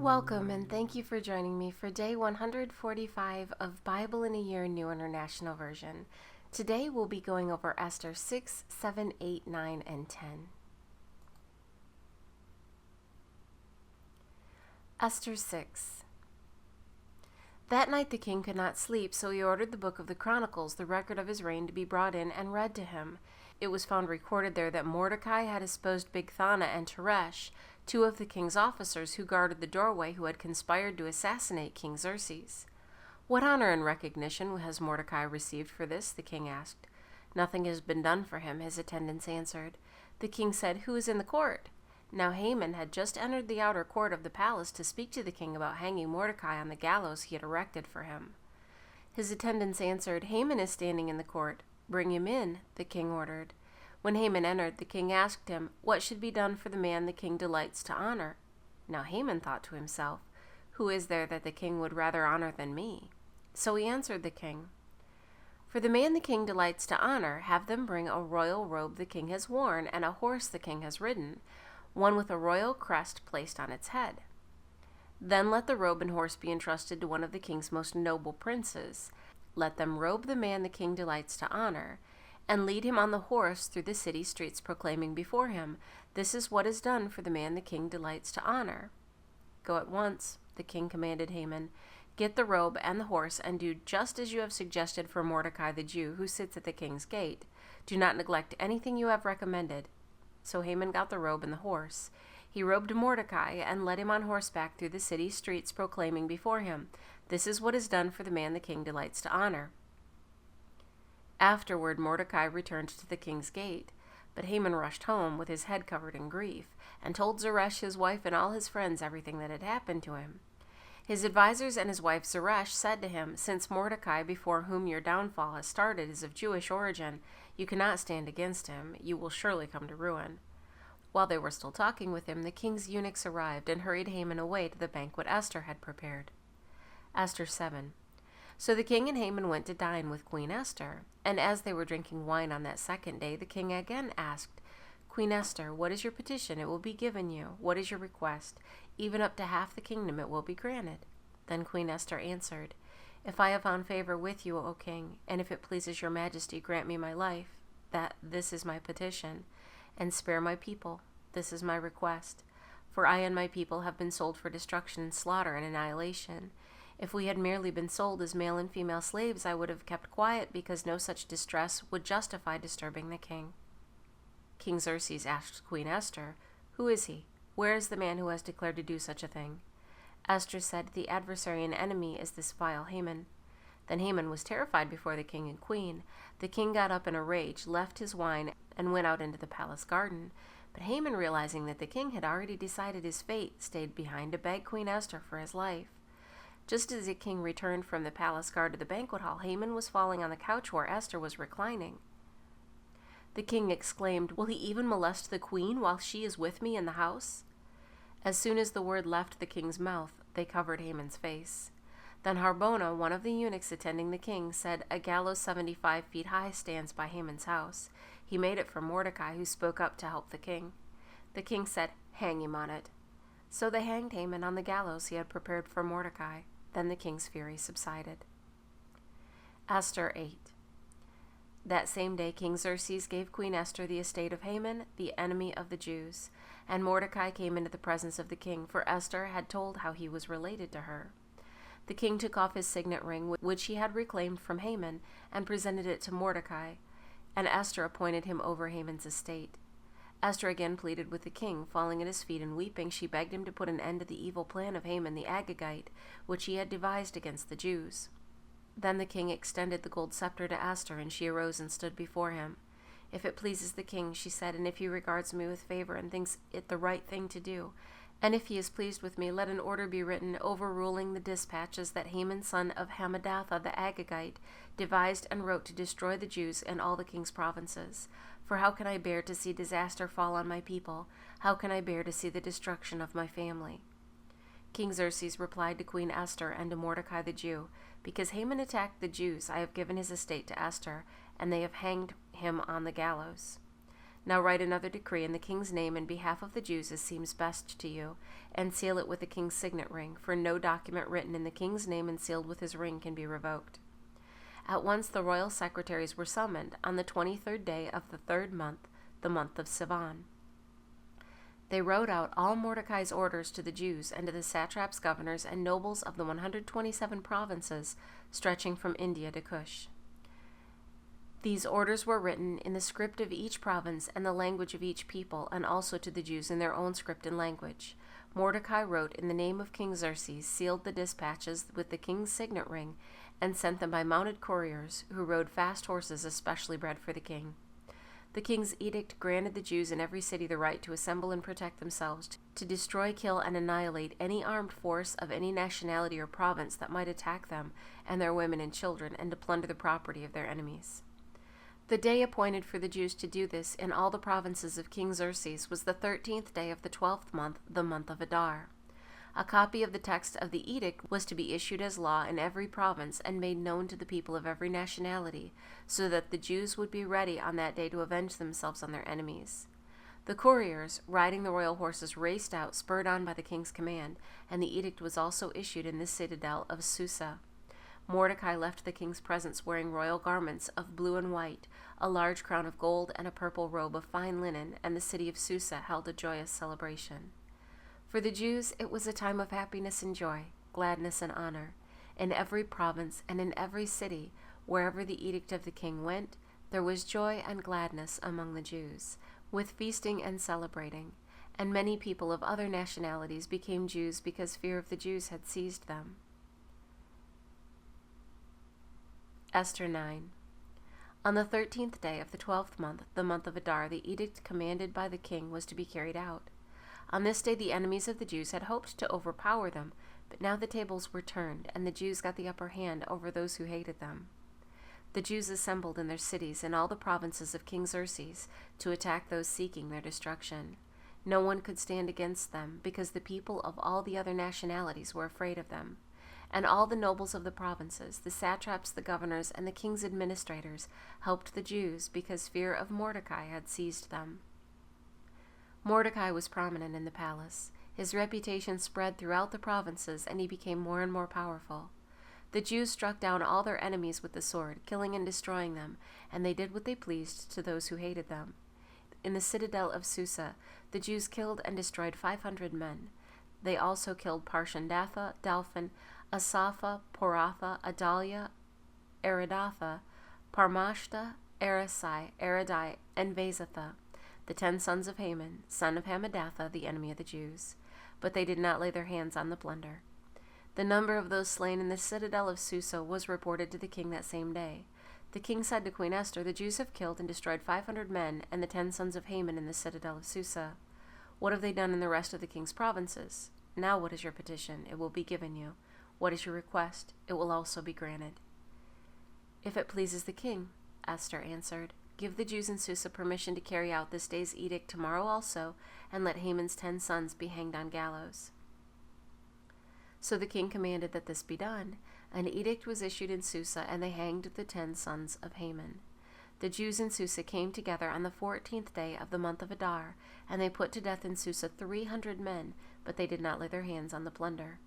Welcome and thank you for joining me for day 145 of Bible in a Year New International Version. Today we'll be going over Esther 6, 7, 8, 9, and 10. Esther 6. That night the king could not sleep, so he ordered the book of the Chronicles, the record of his reign, to be brought in and read to him. It was found recorded there that Mordecai had espoused Bigthana and Teresh, two of the king's officers who guarded the doorway, who had conspired to assassinate King Xerxes. "What honor and recognition has Mordecai received for this?" the king asked. "Nothing has been done for him," his attendants answered. The king said, "Who is in the court?" Now Haman had just entered the outer court of the palace to speak to the king about hanging Mordecai on the gallows he had erected for him. His attendants answered, "Haman is standing in the court." "Bring him in," the king ordered. When Haman entered, the king asked him, "What should be done for the man the king delights to honor?" Now Haman thought to himself, "Who is there that the king would rather honor than me?" So he answered the king, "For the man the king delights to honor, have them bring a royal robe the king has worn, and a horse the king has ridden, one with a royal crest placed on its head. Then let the robe and horse be entrusted to one of the king's most noble princes. Let them robe the man the king delights to honor, and lead him on the horse through the city streets, proclaiming before him, 'This is what is done for the man the king delights to honor.'" "Go at once," the king commanded Haman. "Get the robe and the horse, and do just as you have suggested for Mordecai the Jew, who sits at the king's gate. Do not neglect anything you have recommended." So Haman got the robe and the horse. He robed Mordecai and led him on horseback through the city streets, proclaiming before him, "This is what is done for the man the king delights to honor." Afterward Mordecai returned to the king's gate, but Haman rushed home with his head covered in grief, and told Zeresh his wife and all his friends everything that had happened to him. His advisers and his wife Zeresh said to him, "Since Mordecai, before whom your downfall has started, is of Jewish origin, you cannot stand against him. You will surely come to ruin." While they were still talking with him, the king's eunuchs arrived and hurried Haman away to the banquet Esther had prepared. Esther 7. So the king and Haman went to dine with Queen Esther, and as they were drinking wine on that second day, the king again asked, "Queen Esther, what is your petition? It will be given you. What is your request? Even up to half the kingdom it will be granted." Then Queen Esther answered, "If I have found favor with you, O king, and if it pleases your majesty, grant me my life. This is my petition, and spare my people. This is my request. For I and my people have been sold for destruction and slaughter and annihilation. If we had merely been sold as male and female slaves, I would have kept quiet, because no such distress would justify disturbing the king." King Xerxes asked Queen Esther, "Who is he? Where is the man who has declared to do such a thing?" Esther said, "The adversary and enemy is this vile Haman." Then Haman was terrified before the king and queen. The king got up in a rage, left his wine, and went out into the palace garden. But Haman, realizing that the king had already decided his fate, stayed behind to beg Queen Esther for his life. Just as the king returned from the palace guard to the banquet hall, Haman was falling on the couch where Esther was reclining. The king exclaimed, "Will he even molest the queen while she is with me in the house?" As soon as the word left the king's mouth, they covered Haman's face. Then Harbona, one of the eunuchs attending the king, said, "A gallows 75 feet high stands by Haman's house. He made it for Mordecai, who spoke up to help the king." The king said, "Hang him on it." So they hanged Haman on the gallows he had prepared for Mordecai. Then the king's fury subsided. Esther 8. That same day King Xerxes gave Queen Esther the estate of Haman, the enemy of the Jews. And Mordecai came into the presence of the king, for Esther had told how he was related to her. The king took off his signet ring, which he had reclaimed from Haman, and presented it to Mordecai, and Esther appointed him over Haman's estate. Esther again pleaded with the king. Falling at his feet and weeping, she begged him to put an end to the evil plan of Haman the Agagite, which he had devised against the Jews. Then the king extended the gold scepter to Esther, and she arose and stood before him. "If it pleases the king," she said, "and if he regards me with favor and thinks it the right thing to do, and if he is pleased with me, let an order be written overruling the dispatches that Haman, son of Hammedatha the Agagite, devised and wrote to destroy the Jews in all the king's provinces. For how can I bear to see disaster fall on my people? How can I bear to see the destruction of my family?" King Xerxes replied to Queen Esther and to Mordecai the Jew, "Because Haman attacked the Jews, I have given his estate to Esther, and they have hanged him on the gallows." Now write another decree in the king's name in behalf of the Jews as seems best to you, and seal it with the king's signet ring, for no document written in the king's name and sealed with his ring can be revoked." At once the royal secretaries were summoned on the 23rd day of the 3rd month, the month of Sivan. They wrote out all Mordecai's orders to the Jews and to the satraps, governors, and nobles of the 127 provinces stretching from India to Cush. These orders were written in the script of each province and the language of each people, and also to the Jews in their own script and language. Mordecai wrote in the name of King Xerxes, sealed the dispatches with the king's signet ring, and sent them by mounted couriers who rode fast horses especially bred for the king. The king's edict granted the Jews in every city the right to assemble and protect themselves, to destroy, kill, and annihilate any armed force of any nationality or province that might attack them and their women and children, and to plunder the property of their enemies. The day appointed for the Jews to do this in all the provinces of King Xerxes was the 13th day of the 12th month, the month of Adar. A copy of the text of the edict was to be issued as law in every province and made known to the people of every nationality, so that the Jews would be ready on that day to avenge themselves on their enemies. The couriers, riding the royal horses, raced out, spurred on by the king's command, and the edict was also issued in the citadel of Susa. Mordecai left the king's presence wearing royal garments of blue and white, a large crown of gold, and a purple robe of fine linen, and the city of Susa held a joyous celebration. For the Jews it was a time of happiness and joy, gladness and honor. In every province and in every city, wherever the edict of the king went, there was joy and gladness among the Jews, with feasting and celebrating, and many people of other nationalities became Jews because fear of the Jews had seized them. Esther 9. On the 13th day of the 12th month, the month of Adar, the edict commanded by the king was to be carried out. On this day the enemies of the Jews had hoped to overpower them, but now the tables were turned, and the Jews got the upper hand over those who hated them. The Jews assembled in their cities in all the provinces of King Xerxes to attack those seeking their destruction. No one could stand against them, because the people of all the other nationalities were afraid of them. And all the nobles of the provinces, the satraps, the governors, and the king's administrators helped the Jews, because fear of Mordecai had seized them. Mordecai was prominent in the palace. His reputation spread throughout the provinces, and he became more and more powerful. The Jews struck down all their enemies with the sword, killing and destroying them, and they did what they pleased to those who hated them. In the citadel of Susa, the Jews killed and destroyed 500 men. They also killed Parshandatha, Dalphon, Asapha, Poratha, Adalia, Aridatha, Parmashta, Arisai, Aridai, and Vasatha, the 10 sons of Haman, son of Hammedatha, the enemy of the Jews. But they did not lay their hands on the plunder. The number of those slain in the citadel of Susa was reported to the king that same day. The king said to Queen Esther, "The Jews have killed and destroyed 500 men and the 10 sons of Haman in the citadel of Susa. What have they done in the rest of the king's provinces? Now what is your petition? It will be given you. What is your request? It will also be granted." "If it pleases the king," Esther answered, "give the Jews in Susa permission to carry out this day's edict tomorrow also, and let Haman's 10 sons be hanged on gallows." So the king commanded that this be done. An edict was issued in Susa, and they hanged the 10 sons of Haman. The Jews in Susa came together on the 14th day of the month of Adar, and they put to death in Susa 300 men, but they did not lay their hands on the plunder.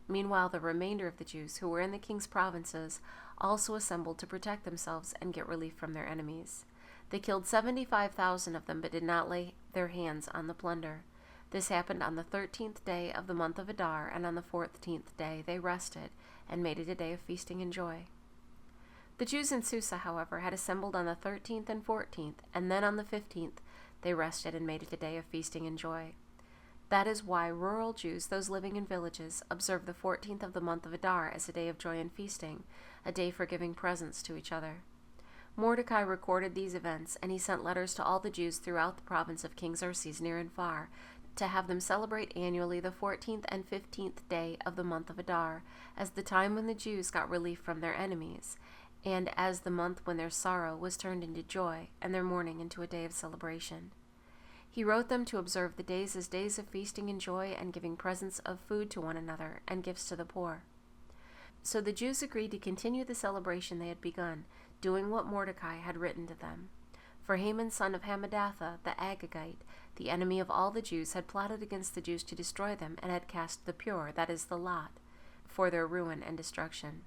Meanwhile, the remainder of the Jews who were in the king's provinces also assembled to protect themselves and get relief from their enemies. They killed 75,000 of them, but did not lay their hands on the plunder. This happened on the 13th day of the month of Adar, and on the 14th day they rested and made it a day of feasting and joy. The Jews in Susa, however, had assembled on the 13th and 14th, and then on the 15th they rested and made it a day of feasting and joy. That is why rural Jews, those living in villages, observe the 14th of the month of Adar as a day of joy and feasting, a day for giving presents to each other. Mordecai recorded these events, and he sent letters to all the Jews throughout the province of King Xerxes, near and far, to have them celebrate annually the 14th and 15th day of the month of Adar, as the time when the Jews got relief from their enemies, and as the month when their sorrow was turned into joy, and their mourning into a day of celebration. He wrote them to observe the days as days of feasting and joy, and giving presents of food to one another, and gifts to the poor. So the Jews agreed to continue the celebration they had begun, doing what Mordecai had written to them. For Haman son of Hammedatha, the Agagite, the enemy of all the Jews, had plotted against the Jews to destroy them, and had cast the pure, that is the lot, for their ruin and destruction.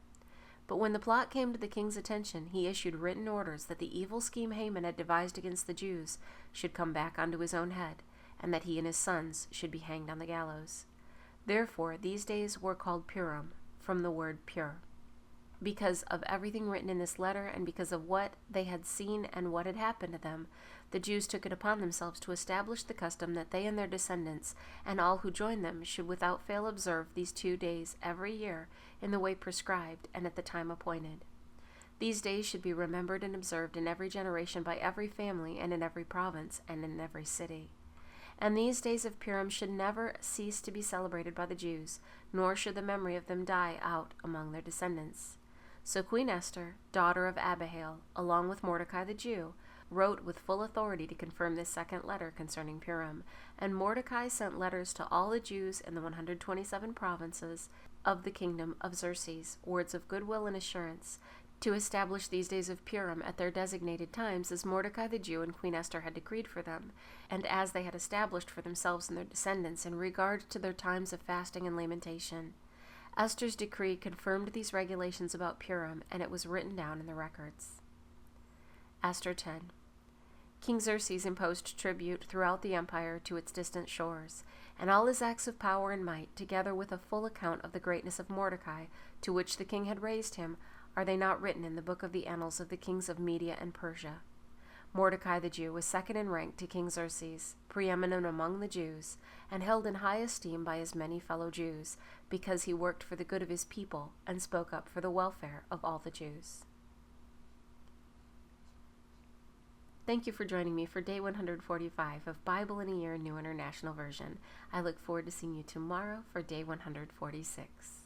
But when the plot came to the king's attention, he issued written orders that the evil scheme Haman had devised against the Jews should come back onto his own head, and that he and his sons should be hanged on the gallows. Therefore these days were called Purim, from the word pure. Because of everything written in this letter, and because of what they had seen and what had happened to them, the Jews took it upon themselves to establish the custom that they and their descendants, and all who join them, should without fail observe these 2 days every year in the way prescribed and at the time appointed. These days should be remembered and observed in every generation by every family, and in every province, and in every city. And these days of Purim should never cease to be celebrated by the Jews, nor should the memory of them die out among their descendants. So Queen Esther, daughter of Abihail, along with Mordecai the Jew, wrote with full authority to confirm this second letter concerning Purim, and Mordecai sent letters to all the Jews in the 127 provinces of the kingdom of Xerxes, words of goodwill and assurance, to establish these days of Purim at their designated times, as Mordecai the Jew and Queen Esther had decreed for them, and as they had established for themselves and their descendants in regard to their times of fasting and lamentation. Esther's decree confirmed these regulations about Purim, and it was written down in the records. Esther 10. King Xerxes imposed tribute throughout the empire to its distant shores, and all his acts of power and might, together with a full account of the greatness of Mordecai, to which the king had raised him, are they not written in the book of the annals of the kings of Media and Persia? Mordecai the Jew was second in rank to King Xerxes, preeminent among the Jews, and held in high esteem by his many fellow Jews, because he worked for the good of his people and spoke up for the welfare of all the Jews. Thank you for joining me for day 145 of Bible in a Year New International Version. I look forward to seeing you tomorrow for day 146.